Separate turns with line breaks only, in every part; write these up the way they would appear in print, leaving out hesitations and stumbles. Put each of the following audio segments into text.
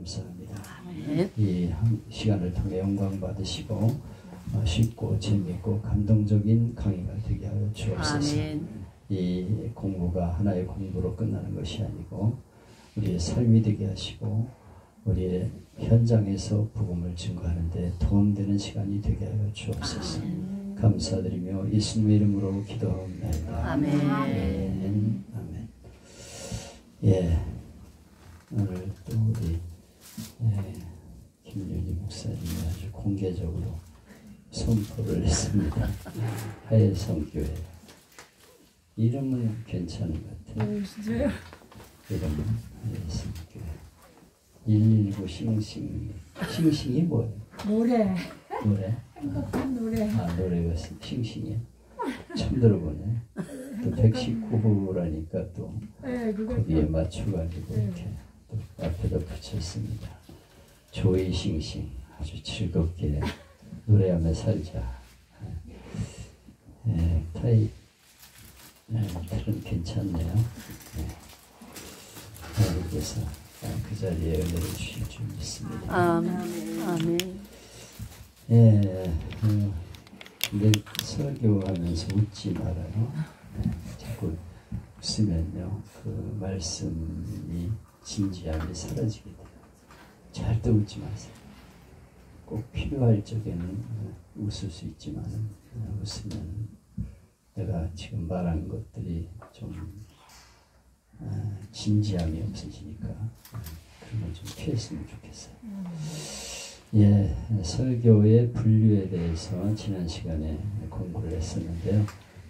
감사합니다. 이 시간을 통해 영광 받으시고 쉽고 재미있고 감동적인 강의가 되게 하여 주옵소서. 이 공부가 하나의 공부로 끝나는 것이 아니고 우리의 삶이 되게 하시고 우리의 현장에서 복음을 증거하는 데 도움되는 시간이 되게 하여 주옵소서. 감사드리며 예수님의 이름으로 기도합니다.
아멘.
아멘. 아멘. 예, 오늘 또 우리 김윤희 목사님이 아주 공개적으로 선포를 했습니다. 하예성교회. 이름은 괜찮은 것 같아요.
진짜요?
이름은 하예성교회. 119 싱싱. 싱싱이 뭐예요?
노래.
노래?
행복한 노래.
아, 노래가 싱싱이야? 처음 들어보네. 또 119호라니까 또
네,
거기에 맞춰가지고 이렇게 또 앞에다 붙였습니다. 조이 싱싱. 아주 즐겁게 노래하며 살자. 타이 틀은 괜찮네요. 하나님께서 그 자리에 은혜를 주실 줄 믿습니다.
아멘.
근데 설교하면서 웃지 말아요. 자꾸 웃으면요, 그 말씀이 진지함이 사라지게 돼요. 절대 웃지 마세요. 꼭 필요할 적에는 웃을 수 있지만 웃으면 내가 지금 말한 것들이 좀 진지함이 없어지니까 그런 걸 좀 피했으면 좋겠어요. 예, 설교의 분류에 대해서 지난 시간에 공부를 했었는데요.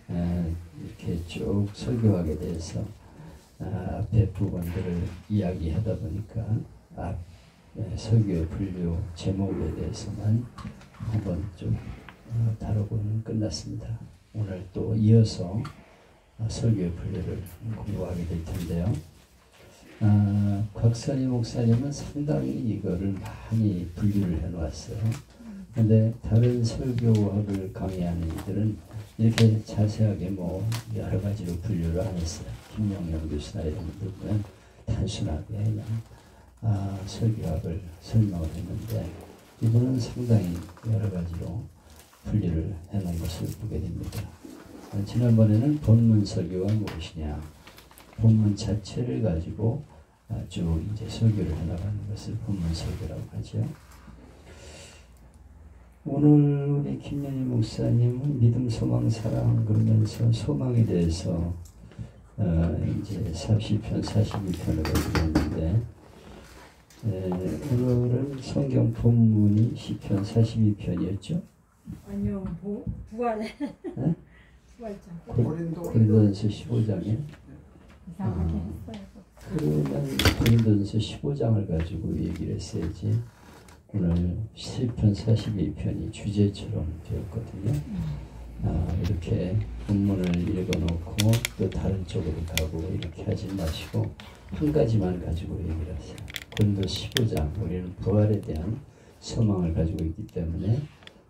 이렇게 쭉 설교하게 돼서 앞에 부분들을 이야기하다 보니까 설교의 분류 제목에 대해서만 한번 좀 다루고는 끝났습니다. 오늘 또 이어서 설교의 분류를 공부하게 될 텐데요. 곽선희 목사님은 상당히 이거를 많이 분류를 해놓았어요. 근데 다른 설교학을 강의하는 이들은 이렇게 자세하게 뭐 여러 가지로 분류를 안 했어요. 김영영 교수나 이런 분들 보면 단순하게 그냥 설교학을 설명을 했는데 이분은 상당히 여러 가지로 분류를 해놓은 것을 보게 됩니다. 지난번에는 본문 설교가 무엇이냐, 본문 자체를 가지고 쭉 이제 설교를 해나가는 것을 본문 설교라고 하죠. 오늘 우리 김연희 목사님은 믿음, 소망, 사랑 그러면서 소망에 대해서 이제 40편, 42편을 읽었는데 오늘은 성경 본문이 시편 42편이었죠?
아니요, 부활에.
네?
부활장.
고린도전서 15장에
이상하게 했어요.
그러면 고린도전서 15장을 가지고 얘기를 했어야지. 오늘 시편 42편이 주제처럼 되었거든요. 이렇게 본문을 읽어놓고 또 다른 쪽으로 가고 이렇게 하지 마시고 한 가지만 가지고 얘기를 하세요. 고린도 15장, 우리는 부활에 대한 소망을 가지고 있기 때문에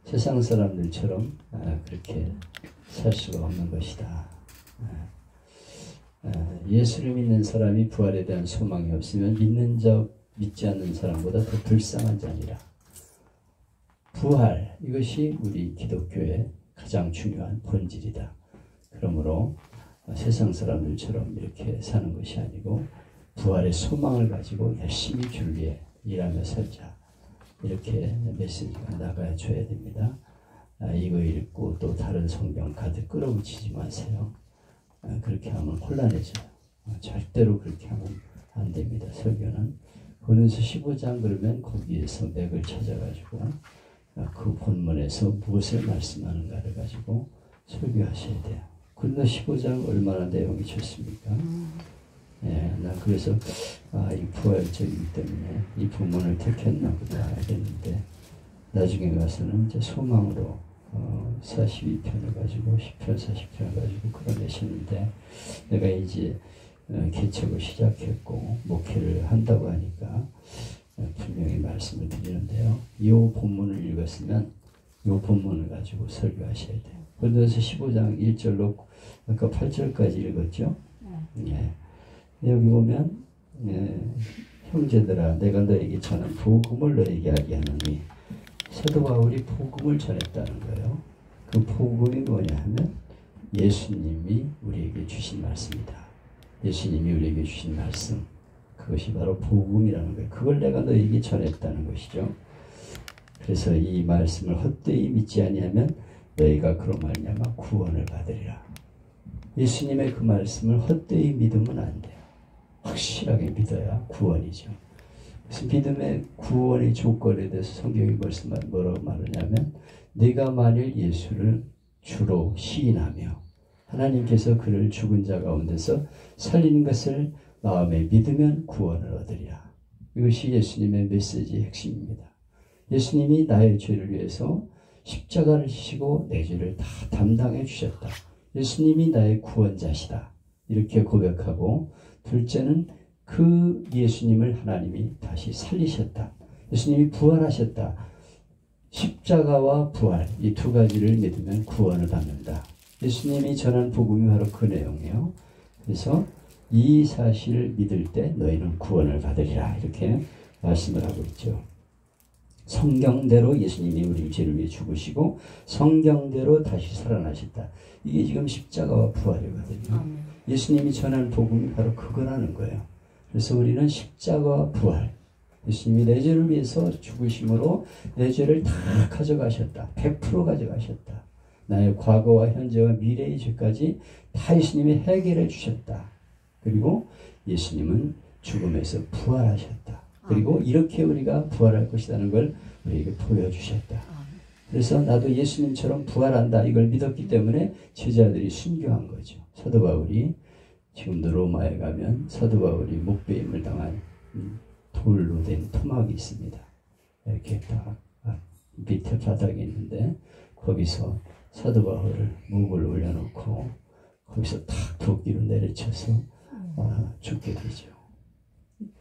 세상 사람들처럼 그렇게 살 수가 없는 것이다. 예수를 믿는 사람이 부활에 대한 소망이 없으면 믿지 않는 사람보다 더 불쌍한 자니라. 부활, 이것이 우리 기독교의 가장 중요한 본질이다. 그러므로 세상 사람들처럼 이렇게 사는 것이 아니고 부활의 소망을 가지고 열심히 주를 위해 일하며 살자. 이렇게 메시지가 나가줘야 됩니다. 이거 읽고 또 다른 성경 가득 끌어붙이지 마세요. 그렇게 하면 혼란해져요. 절대로 그렇게 하면 안 됩니다. 설교는 고린도서 15장 그러면 거기에서 맥을 찾아가지고 그 본문에서 무엇을 말씀하는가를 가지고 설교하셔야 돼요. 고린도서 15장 얼마나 내용이 좋습니까? 나 그래서 이 부활적이기 때문에 이 본문을 택했나 보다 알겠는데 나중에 가서는 이제 소망으로 42편을 가지고 10편 40편을 가지고 끌어내시는데 내가 이제 개척을 시작했고 목회를 한다고 하니까 분명히 말씀을 드리는데요. 이 본문을 읽었으면 이 본문을 가지고 설교하셔야 돼요. 고린도서 15장 1절로 아까 8절까지 읽었죠. 여기 보면 형제들아 내가 너에게 전한 복음을 너에게 알게 하노니 사도 바울이 복음을 전했다는 거예요. 그 복음이 뭐냐 하면 예수님이 우리에게 주신 말씀이다. 예수님이 우리에게 주신 말씀 그것이 바로 복음이라는 거예요. 그걸 내가 너에게 전했다는 것이죠. 그래서 이 말씀을 헛되이 믿지 아니하면 너희가 그로 말미암아 구원을 받으리라. 예수님의 그 말씀을 헛되이 믿으면 안 돼요. 확실하게 믿어야 구원이죠. 그래서 믿음의 구원의 조건에 대해서 성경이 벌써 뭐라고 말하냐면 네가 만일 예수를 주로 시인하며 하나님께서 그를 죽은 자 가운데서 살리는 것을 마음에 믿으면 구원을 얻으리라. 이것이 예수님의 메시지의 핵심입니다. 예수님이 나의 죄를 위해서 십자가를 지시고 내 죄를 다 담당해 주셨다. 예수님이 나의 구원자시다. 이렇게 고백하고 둘째는 그 예수님을 하나님이 다시 살리셨다. 예수님이 부활하셨다. 십자가와 부활 이 두 가지를 믿으면 구원을 받는다. 예수님이 전한 복음이 바로 그 내용이에요. 그래서 이 사실을 믿을 때 너희는 구원을 받으리라 이렇게 말씀을 하고 있죠. 성경대로 예수님이 우리 죄를 위해 죽으시고 성경대로 다시 살아나셨다. 이게 지금 십자가와 부활이거든요. 예수님이 전하는 복음이 바로 그거라는 거예요. 그래서 우리는 십자가와 부활 예수님이 내 죄를 위해서 죽으심으로 내 죄를 다 가져가셨다. 100% 가져가셨다. 나의 과거와 현재와 미래의 죄까지 다 예수님이 해결해 주셨다. 그리고 예수님은 죽음에서 부활하셨다. 그리고 이렇게 우리가 부활할 것이라는 걸 우리에게 보여주셨다. 그래서 나도 예수님처럼 부활한다. 이걸 믿었기 때문에 제자들이 순교한 거죠. 사도 바울이 지금도 로마에 가면 사도 바울이 목베임을 당한 돌로 된 토막이 있습니다. 이렇게 딱 밑에 바닥에 있는데 거기서 사도 바울을 목을 올려놓고 거기서 탁 도끼로 내려쳐서 죽게 되죠.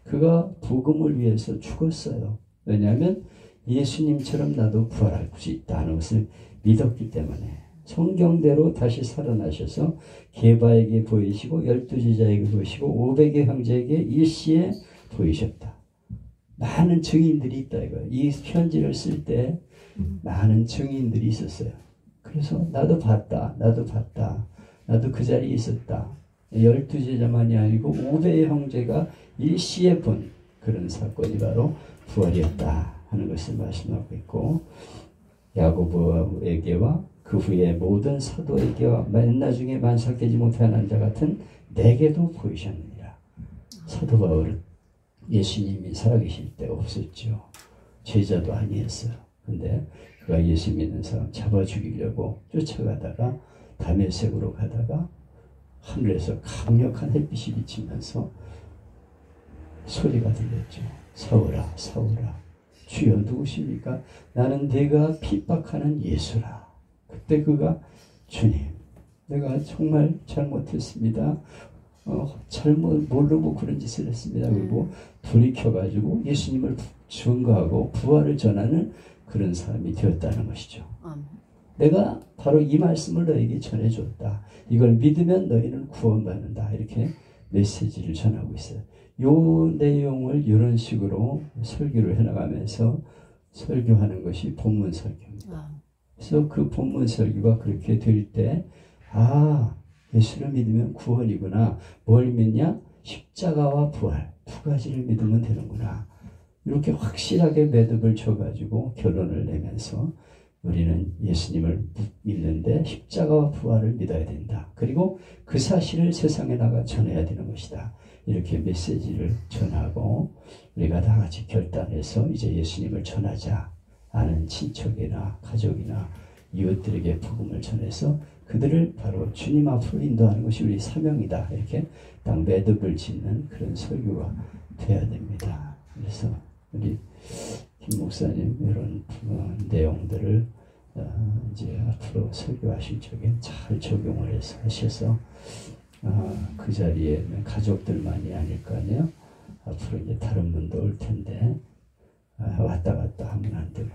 그가 복음을 위해서 죽었어요. 왜냐하면 예수님처럼 나도 부활할 수 있다는 것을 믿었기 때문에 성경대로 다시 살아나셔서 게바에게 보이시고 12제자에게 보이시고 500의 형제에게 일시에 보이셨다. 많은 증인들이 있다 이거예요. 이 편지를 쓸 때 많은 증인들이 있었어요. 그래서 나도 봤다. 나도 그 자리에 있었다. 12제자만이 아니고 500의 형제가 일시에 본 그런 사건이 바로 부활이었다 하는 것을 말씀하고 있고 야고보에게와 그 후에 모든 사도에게와 맨 나중에 만삭되지 못한 자 같은 내게도 보이셨느니라. 사도 바울은 예수님이 살아계실 때 없었죠. 제자도 아니었어요. 근데 그가 예수 믿는 사람 잡아 죽이려고 쫓아가다가 다메섹으로 가다가 하늘에서 강력한 햇빛이 비치면서 소리가 들렸죠. 사울아 사울아 주여 누구십니까? 나는 내가 핍박하는 예수라. 그때 그가 주님 내가 정말 잘못했습니다. 잘못 모르고 그런 짓을 했습니다. 그리고 돌이켜가지고 예수님을 증거하고 부활을 전하는 그런 사람이 되었다는 것이죠. 내가 바로 이 말씀을 너에게 전해줬다. 이걸 믿으면 너희는 구원받는다. 이렇게 메시지를 전하고 있어요. 요 내용을 이런 식으로 설교를 해나가면서 설교하는 것이 본문 설교입니다. 그래서 그 본문 설교가 그렇게 될 때 예수를 믿으면 구원이구나. 뭘 믿냐? 십자가와 부활 두 가지를 믿으면 되는구나. 이렇게 확실하게 매듭을 쳐가지고 결론을 내면서 우리는 예수님을 믿는데 십자가와 부활을 믿어야 된다. 그리고 그 사실을 세상에 나가 전해야 되는 것이다. 이렇게 메시지를 전하고 우리가 다 같이 결단해서 이제 예수님을 전하자. 아는 친척이나 가족이나 이웃들에게 복음을 전해서 그들을 바로 주님 앞으로 인도하는 것이 우리 사명이다. 이렇게 딱 매듭을 짓는 그런 설교가 돼야 됩니다. 그래서 우리 김 목사님 이런 내용들을 이제 앞으로 설교하실 적에 잘 적용을 해서 하셔서 그 자리에 가족들만이 아닐 거 아니에요. 앞으로 이제 다른 분도 올 텐데 왔다 갔다 하면 안 되고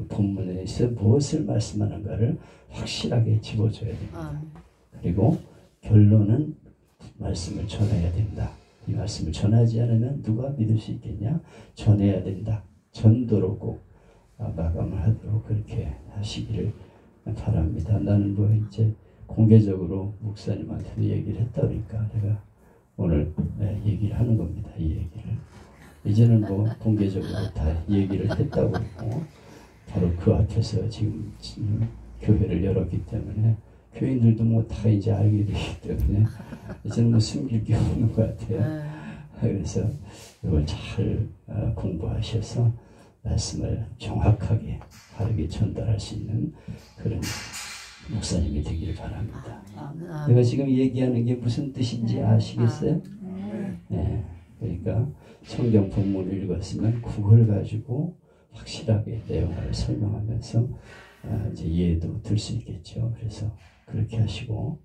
본문에서 무엇을 말씀하는가를 확실하게 집어줘야 됩니다. 그리고 결론은 말씀을 전해야 된다. 이 말씀을 전하지 않으면 누가 믿을 수 있겠냐? 전해야 된다. 전도로 꼭 마감을 하도록 그렇게 하시기를 바랍니다. 나는 뭐 이제 공개적으로 목사님한테도 얘기를 했다 그러니까 내가 오늘 얘기를 하는 겁니다. 이 얘기를. 이제는 뭐 공개적으로 다 얘기를 했다고 그러고 바로 그 앞에서 지금 교회를 열었기 때문에 교인들도 뭐 다 이제 알게 되기 때문에 이제는 뭐 숨길 게 없는 것 같아요. 그래서 이걸 잘 공부하셔서 말씀을 정확하게 바르게 전달할 수 있는 그런 목사님이 되기를 바랍니다. 내가 지금 얘기하는 게 무슨 뜻인지 아시겠어요? 네. 그러니까 성경 본문을 읽었으면 그걸 가지고 확실하게 내용을 설명하면서 이제 이해도 들 수 있겠죠. 그래서 그렇게 하시고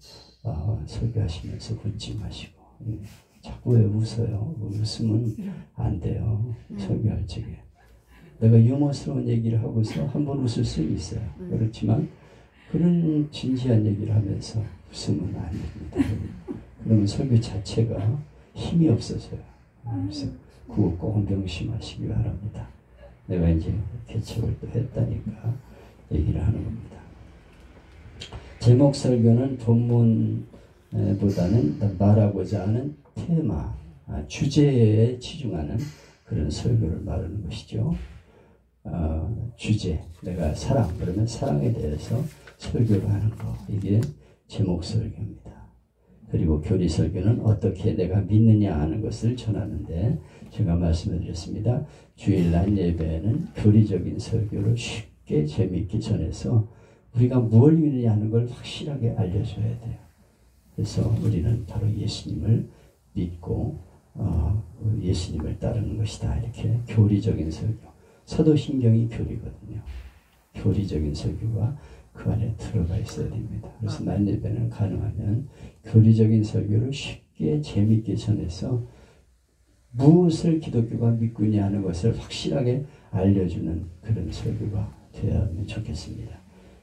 설교하시면서 웃지 마시고 자꾸 왜 웃어요? 웃으면 안 돼요. 설교할 적에. 내가 유머스러운 얘기를 하고서 한번 웃을 수 있어요. 그렇지만 그런 진지한 얘기를 하면서 웃으면 안 됩니다. 그러면 설교 자체가 힘이 없어져요. 그래서 그거 꼭 명심하시기 바랍니다. 내가 이제 개척을 또 했다니까 얘기를 하는 겁니다. 제목 설교는 본문보다는 말하고자 하는 테마, 주제에 치중하는 그런 설교를 말하는 것이죠. 주제, 내가 사랑, 그러면 사랑에 대해서 설교를 하는 거, 이게 제목 설교입니다. 그리고 교리 설교는 어떻게 내가 믿느냐 하는 것을 전하는데 제가 말씀을 드렸습니다. 주일날 예배는 교리적인 설교를 쉽게 재미있게 전해서 우리가 무엇을 믿느냐 하는 걸 확실하게 알려줘야 돼요. 그래서 우리는 바로 예수님을 믿고 예수님을 따르는 것이다. 이렇게 교리적인 설교. 사도신경이 교리거든요. 교리적인 설교가 그 안에 들어가 있어야 됩니다. 그래서 날 예배는 가능하면 교리적인 설교를 쉽게 재미있게 전해서 무엇을 기독교가 믿고 있냐 하는 것을 확실하게 알려주는 그런 설교가 되었으면 좋겠습니다.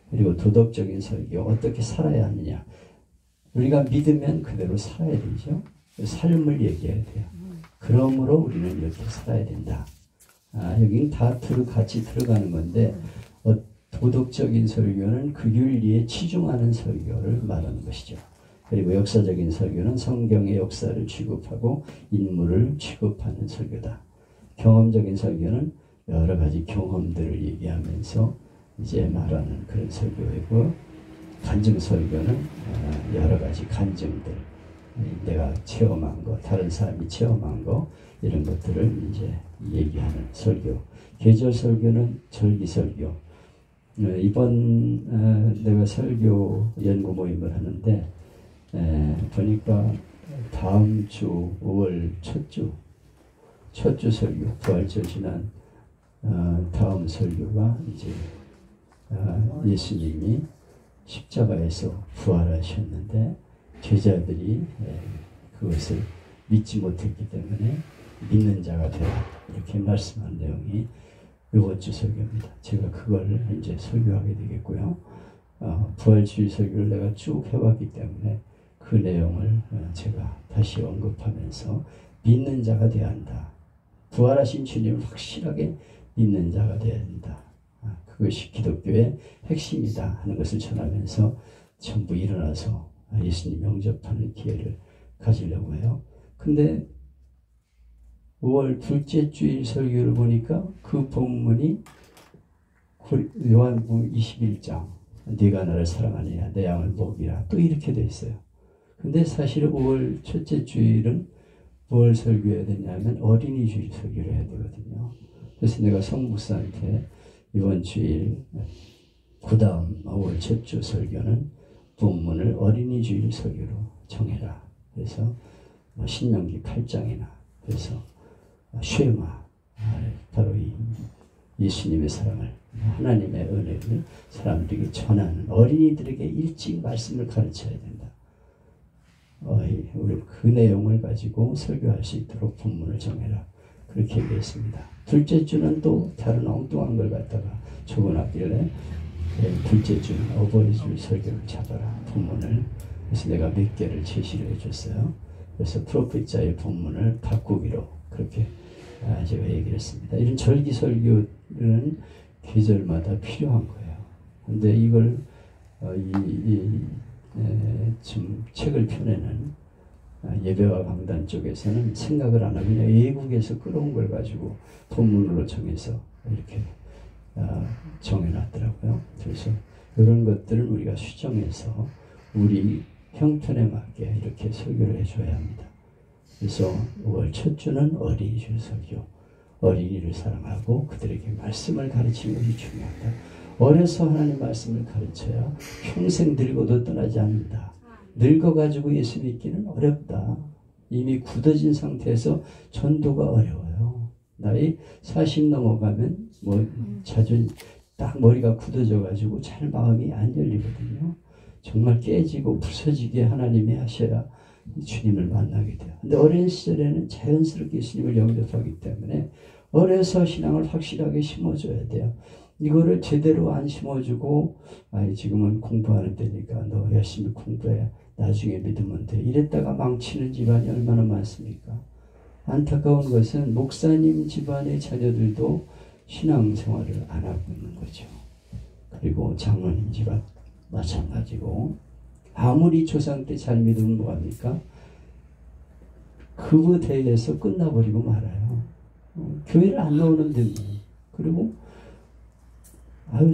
그리고 도덕적인 설교, 어떻게 살아야 하느냐. 우리가 믿으면 그대로 살아야 되죠. 삶을 얘기해야 돼요. 그러므로 우리는 이렇게 살아야 된다. 여기는 다 같이 들어가는 건데 도덕적인 설교는 그 윤리에 치중하는 설교를 말하는 것이죠. 그리고 역사적인 설교는 성경의 역사를 취급하고 인물을 취급하는 설교다. 경험적인 설교는 여러 가지 경험들을 얘기하면서 이제 말하는 그런 설교이고, 간증 설교는 여러 가지 간증들, 내가 체험한 거, 다른 사람이 체험한 거, 이런 것들을 이제 얘기하는 설교. 계절 설교는 절기 설교. 이번 내가 설교 연구 모임을 하는데 보니까 다음 주 5월 첫 주 설교, 부활절 지난 다음 설교가 이제 예수님이 십자가에서 부활하셨는데 제자들이 그것을 믿지 못했기 때문에 믿는 자가 되라, 이렇게 말씀한 내용이 이번 주 설교입니다. 제가 그걸 이제 설교하게 되겠고요. 부활주일 설교를 내가 쭉 해왔기 때문에 그 내용을 제가 다시 언급하면서 믿는 자가 되어야 한다. 부활하신 주님을 확실하게 믿는 자가 되어야 된다. 그것이 기독교의 핵심이다 하는 것을 전하면서 전부 일어나서 예수님 영접하는 기회를 가지려고 해요. 근데 5월 둘째 주일 설교를 보니까 그 본문이 요한복음 21장 네가 나를 사랑하느냐 내 양을 먹이라, 또 이렇게 돼 있어요. 근데 사실 5월 첫째 주일은 뭘 설교해야 되냐면 어린이 주일 설교를 해야 되거든요. 그래서 내가 성목사한테 이번 주일 그 다음 5월 첫 주 설교는 본문을 어린이 주일 설교로 정해라. 그래서 신명기 8장이나 그래서 쉐마, 바로 이 예수님의 사랑을, 하나님의 은혜를 사람들에게 전하는, 어린이들에게 일찍 말씀을 가르쳐야 된다. 우리 그 내용을 가지고 설교할 수 있도록 본문을 정해라, 그렇게 얘기했습니다. 둘째 주는 또 다른 엉뚱한 걸 갖다가 적어놨길래 둘째 주는 어버이주일 설교를 잡아라, 본문을. 그래서 내가 몇 개를 제시를 해줬어요. 그래서 프로핏자의 본문을 바꾸기로 그렇게 제가 얘기를 했습니다. 이런 절기설교는 계절마다 필요한 거예요. 근데 이걸 지금 책을 펴내는 예배와 강단 쪽에서는 생각을 안 하고 그냥 외국에서 끌어온 걸 가지고 본문으로 정해서 이렇게 정해놨더라고요. 그래서 이런 것들은 우리가 수정해서 우리 형편에 맞게 이렇게 설교를 해줘야 합니다. 그래서 5월 첫 주는 어린이 주 설교, 어린이를 사랑하고 그들에게 말씀을 가르치는 것이 중요하다. 어려서 하나님 말씀을 가르쳐야 평생 늙어도 떠나지 않는다. 늙어가지고 예수 믿기는 어렵다. 이미 굳어진 상태에서 전도가 어려워요. 나이 40 넘어가면 자주 딱 머리가 굳어져가지고 잘 마음이 안 열리거든요. 정말 깨지고 부서지게 하나님이 하셔야 주님을 만나게 돼요. 근데 어린 시절에는 자연스럽게 예수님을 영접하기 때문에 어려서 신앙을 확실하게 심어줘야 돼요. 이거를 제대로 안 심어주고 지금은 공부하는 때니까 너 열심히 공부해. 나중에 믿으면 돼. 이랬다가 망치는 집안이 얼마나 많습니까? 안타까운 것은 목사님 집안의 자녀들도 신앙생활을 안 하고 있는 거죠. 그리고 장로님 집안 마찬가지고 아무리 조상 때 잘 믿으면 뭐합니까? 그 대회에서 끝나버리고 말아요. 교회를 안 나오는데 뭐. 그리고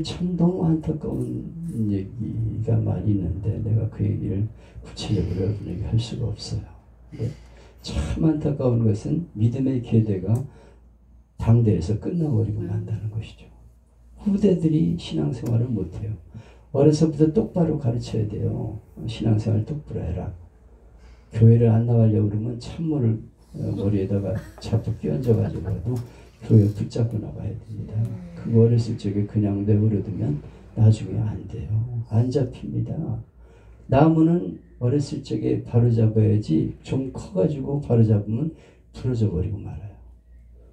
참 너무 안타까운 얘기가 많이 있는데 내가 그 얘기를 구체적으로 여러분에게 할 수가 없어요. 근데 참 안타까운 것은 믿음의 계대가 당대에서 끝나버리고 만다는 것이죠. 후대들이 신앙생활을 못해요. 어려서부터 똑바로 가르쳐야 돼요. 신앙생활 똑바로 해라. 교회를 안 나가려고 그러면 찬물을 머리에다가 자꾸 끼얹어가지고도 교회 붙잡고 나가야 됩니다. 그거 어렸을 적에 그냥 내버려두면 나중에 안 돼요. 안 잡힙니다. 나무는 어렸을 적에 바로 잡아야지 좀 커가지고 바로 잡으면 부러져 버리고 말아요.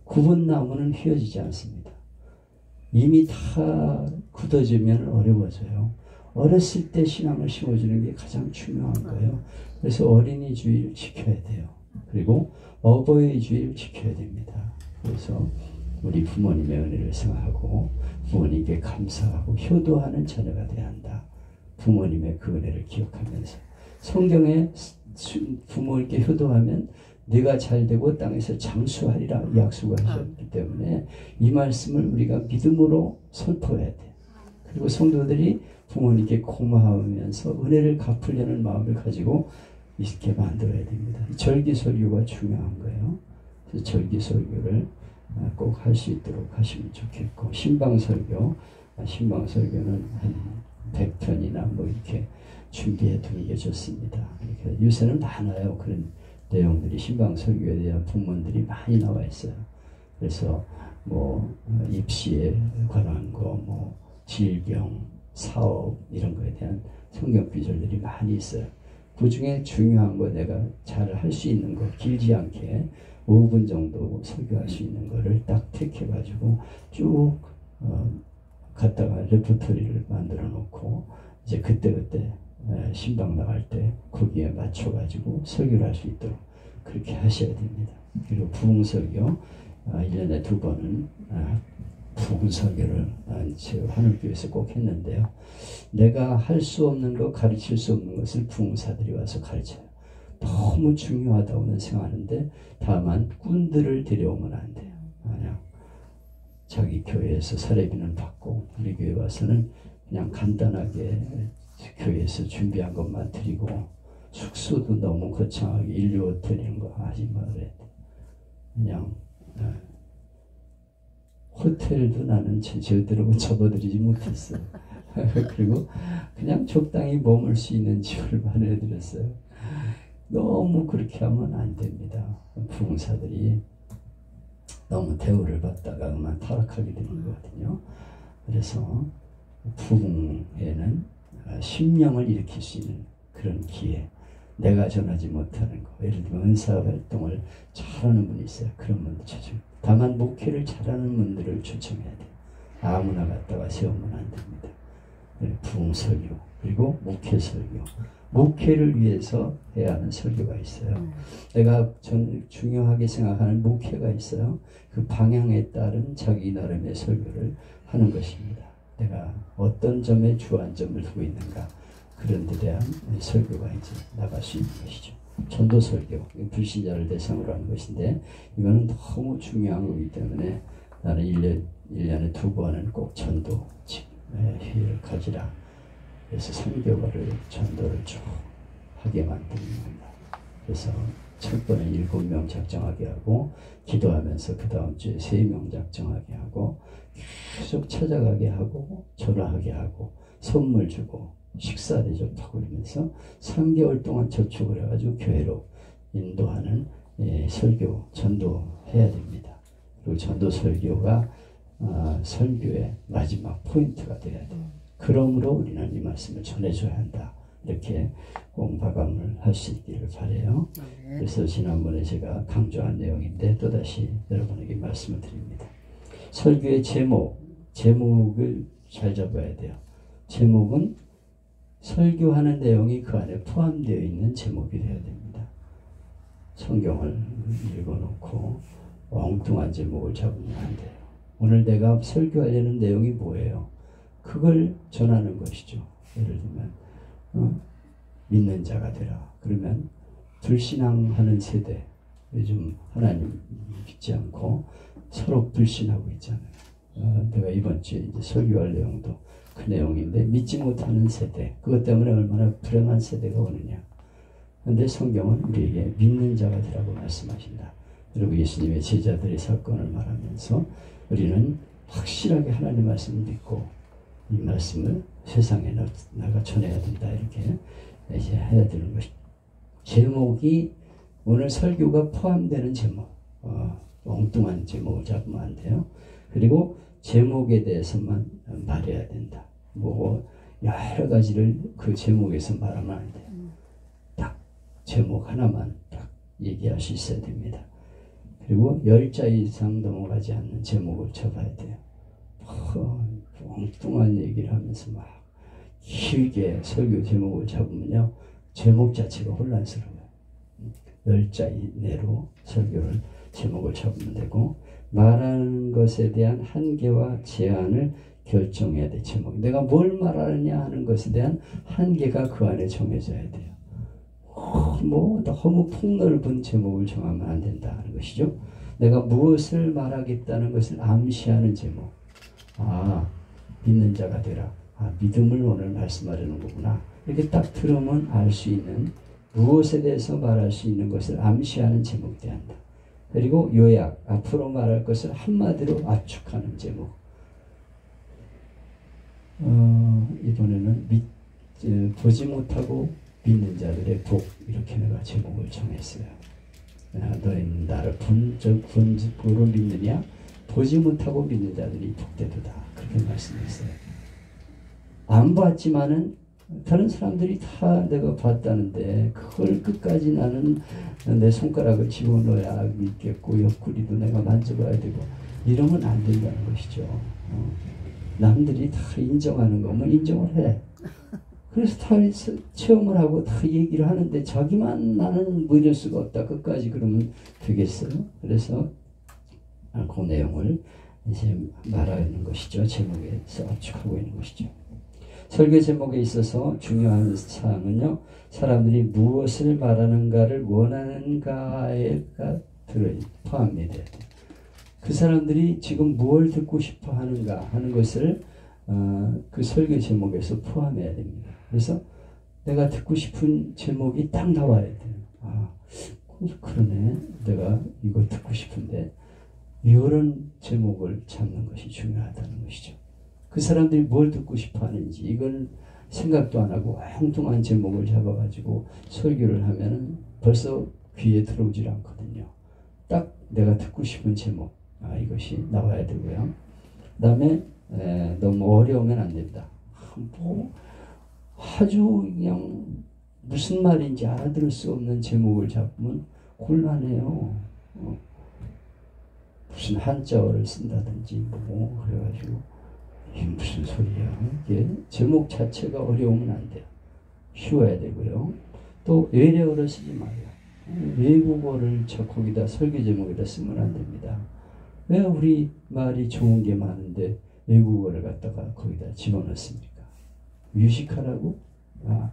굽은 나무는 휘어지지 않습니다. 이미 다 굳어지면 어려워져요. 어렸을 때 신앙을 심어주는 게 가장 중요한 거예요. 그래서 어린이 주의를 지켜야 돼요. 그리고 어버이 주의를 지켜야 됩니다. 그래서 우리 부모님의 은혜를 생각하고 부모님께 감사하고 효도하는 자녀가 되어야 한다. 부모님의 그 은혜를 기억하면서 성경에 부모님께 효도하면 네가 잘되고 땅에서 장수하리라 약속을 하셨기 때문에 이 말씀을 우리가 믿음으로 선포해야 돼요. 그리고 성도들이 부모님께 고마워하면서 은혜를 갚으려는 마음을 가지고 이렇게 만들어야 됩니다. 절기설교가 중요한 거예요. 그래서 절기설교를 꼭 할 수 있도록 하시면 좋겠고 신방설교는 한 100편이나 뭐 이렇게 준비해 두는 게 좋습니다. 이렇게 요새는 많아요. 그런 내용들이 신방설교에 대한 본문들이 많이 나와 있어요. 그래서 뭐 입시에 관한 거, 뭐 질병, 사업 이런 거에 대한 성경 구절들이 많이 있어요. 그 중에 중요한 거 내가 잘 할 수 있는 거 길지 않게 5분 정도 설교할 수 있는 거를 딱 택해가지고 쭉 갖다가 레퍼토리를 만들어 놓고 이제 그때그때 신방 나갈 때 거기에 맞춰가지고 설교를 할 수 있도록 그렇게 하셔야 됩니다. 그리고 부흥설교 1년에 2번은 부흥설교를 제가 하늘교회에서 꼭 했는데요. 내가 할 수 없는 거 가르칠 수 없는 것을 부흥사들이 와서 가르쳐요. 너무 중요하다고는 생각하는데 다만 꾼들을 데려오면 안 돼요. 그냥 자기 교회에서 사례비는 받고 우리 교회 와서는 그냥 간단하게 교회에서 준비한 것만 드리고 숙소도 너무 거창하게 1~2호텔 이런 거 하지 말아야 돼. 그냥 호텔도 나는 제대로 접어드리지 못했어요. 그리고 그냥 적당히 머물 수 있는 집을 마련해드렸어요. 너무 그렇게 하면 안 됩니다. 부흥사들이 너무 대우를 받다가 그만 타락하게 되는 거거든요. 그래서 부흥회는 심령을 일으킬 수 있는 그런 기회, 내가 전하지 못하는 거, 예를 들면 은사활동을 잘하는 분이 있어요. 그런 분들 초청. 다만 목회를 잘하는 분들을 초청해야 돼요. 아무나 갖다가 세우면 안 됩니다. 부흥설교, 그리고 목회설교. 목회를 위해서 해야 하는 설교가 있어요. 내가 중요하게 생각하는 목회가 있어요. 그 방향에 따른 자기 나름의 설교를 하는 것입니다. 내가 어떤 점에 주안점을 두고 있는가, 그런 데 대한 설교가 이제 나갈 수 있는 것이죠. 전도 설교, 불신자를 대상으로 하는 것인데, 이거는 너무 중요한 거기 때문에 나는 1년에 2번은 꼭 전도 회의를 가지라. 그래서 3개월을 전도를 쭉 하게 만드는 겁니다. 그래서 첫 번에 7명 작정하게 하고, 기도하면서 그 다음 주에 3명 작정하게 하고, 계속 찾아가게 하고, 전화하게 하고, 선물 주고, 식사 대접하고 이러면서 3개월 동안 저축을 해가지고 교회로 인도하는 설교, 전도해야 됩니다. 그리고 전도 설교가 설교의 마지막 포인트가 되어야 돼요. 그러므로 우리는 이 말씀을 전해줘야 한다. 이렇게 꼭 마감을 할 수 있기를 바라요. 그래서 지난번에 제가 강조한 내용인데 또다시 여러분에게 말씀을 드립니다. 설교의 제목을 잘 잡아야 돼요. 제목은 설교하는 내용이 그 안에 포함되어 있는 제목이 되어야 됩니다. 성경을 읽어놓고 엉뚱한 제목을 잡으면 안 돼요. 오늘 내가 설교하려는 내용이 뭐예요? 그걸 전하는 것이죠. 예를 들면 믿는 자가 되라. 그러면 불신앙하는 세대, 요즘 하나님 믿지 않고 서로 불신하고 있잖아요. 내가 이번 주에 이제 설교할 내용도 그 내용인데, 믿지 못하는 세대, 그것 때문에 얼마나 불행한 세대가 오느냐. 그런데 성경은 우리에게 믿는 자가 되라고 말씀하신다. 그리고 예수님의 제자들의 사건을 말하면서 우리는 확실하게 하나님 말씀을 믿고 이 말씀을 세상에 나가 전해야 된다. 이렇게 이제 해야 되는 것이. 제목이 오늘 설교가 포함되는 제목, 엉뚱한 제목을 잡으면 안 돼요. 그리고 제목에 대해서만 말해야 된다. 뭐 여러 가지를 그 제목에서 말하면 안 돼요. 딱 제목 하나만 딱 얘기할 수 있어야 됩니다. 그리고 10자 이상 넘어가지 않는 제목을 잡아야 돼요. 엉뚱한 얘기를 하면서 막 길게 설교 제목을 잡으면요, 제목 자체가 혼란스러워요. 10자 이내로 설교를 제목을 잡으면 되고, 말하는 것에 대한 한계와 제한을 결정해야 돼. 제목. 내가 뭘 말하느냐 하는 것에 대한 한계가 그 안에 정해져야 돼요. 너무 폭넓은 제목을 정하면 안 된다 하는 것이죠. 내가 무엇을 말하겠다는 것을 암시하는 제목. 믿는 자가 되라. 믿음을 오늘 말씀하려는 거구나. 이렇게 딱 들으면 알 수 있는, 무엇에 대해서 말할 수 있는 것을 암시하는 제목이 돼야 한다. 그리고 요약, 앞으로 말할 것을 한마디로 압축하는 제목. 이번에는 보지 못하고 믿는 자들의 복, 이렇게 내가 제목을 정했어요. 너희는 나를 본적으로 믿느냐? 보지 못하고 믿는 자들이 복되도다. 그렇게 말씀했어요. 안 봤지만은 다른 사람들이 다 내가 봤다는데 그걸 끝까지 나는 내 손가락을 집어넣어야 믿겠고, 옆구리도 내가 만져봐야 되고, 이러면 안 된다는 것이죠. 남들이 다 인정하는 거면 인정을 해. 그래서 다 체험을 하고 다 얘기를 하는데 자기만 나는 믿을 수가 없다. 끝까지 그러면 되겠어요? 그래서 그 내용을 이제 말하는 것이죠. 제목에서 압축하고 있는 것이죠. 설교 제목에 있어서 중요한 사항은요, 사람들이 무엇을 말하는가를 원하는가가 포함이 돼야 돼요. 그 사람들이 지금 뭘 듣고 싶어 하는가 하는 것을 그 설교 제목에서 포함해야 됩니다. 그래서 내가 듣고 싶은 제목이 딱 나와야 돼요. 그러네. 내가 이거 듣고 싶은데, 이런 제목을 잡는 것이 중요하다는 것이죠. 그 사람들이 뭘 듣고 싶어 하는지 이걸 생각도 안 하고 엉뚱한 제목을 잡아가지고 설교를 하면은 벌써 귀에 들어오질 않거든요. 딱 내가 듣고 싶은 제목, 이것이 나와야 되고요. 그 다음에 너무 어려우면 안 된다. 아주 그냥 무슨 말인지 알아들을 수 없는 제목을 잡으면 곤란해요. 무슨 한자어를 쓴다든지 그래가지고 이게 무슨 소리야? 이게 제목 자체가 어려우면 안 돼요. 쉬워야 되고요. 또 외래어를 쓰지 말아요. 외국어를 거기다 설교 제목에다 쓰면 안 됩니다. 왜 우리 말이 좋은 게 많은데 외국어를 갖다가 거기다 집어넣습니까? 유식하라고?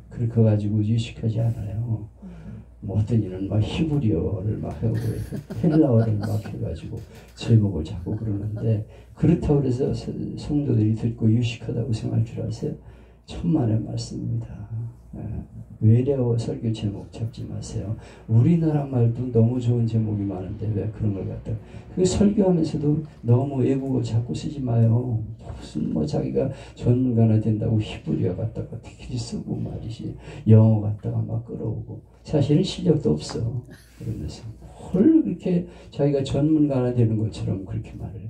그렇게 가지고 유식하지 않아요. 뭐 어떤 이는 막 히브리어를 막 하고 헬라어를 막 해가지고 제목을 자꾸 그러는데, 그렇다고 해서 성도들이 듣고 유식하다고 생각할 줄 아세요? 천만의 말씀입니다. 외래어 설교 제목 잡지 마세요. 우리나라 말도 너무 좋은 제목이 많은데 왜 그런 걸 갖다, 그 설교하면서도 너무 외국어 자꾸 쓰지 마요. 무슨 뭐 자기가 전문가나 된다고 히브리어 갖다가 특히 쓰고 말이지, 영어 갖다가 막 끌어오고 사실은 실력도 없어. 그러면서 뭘 그렇게 자기가 전문가나 되는 것처럼 그렇게 말을.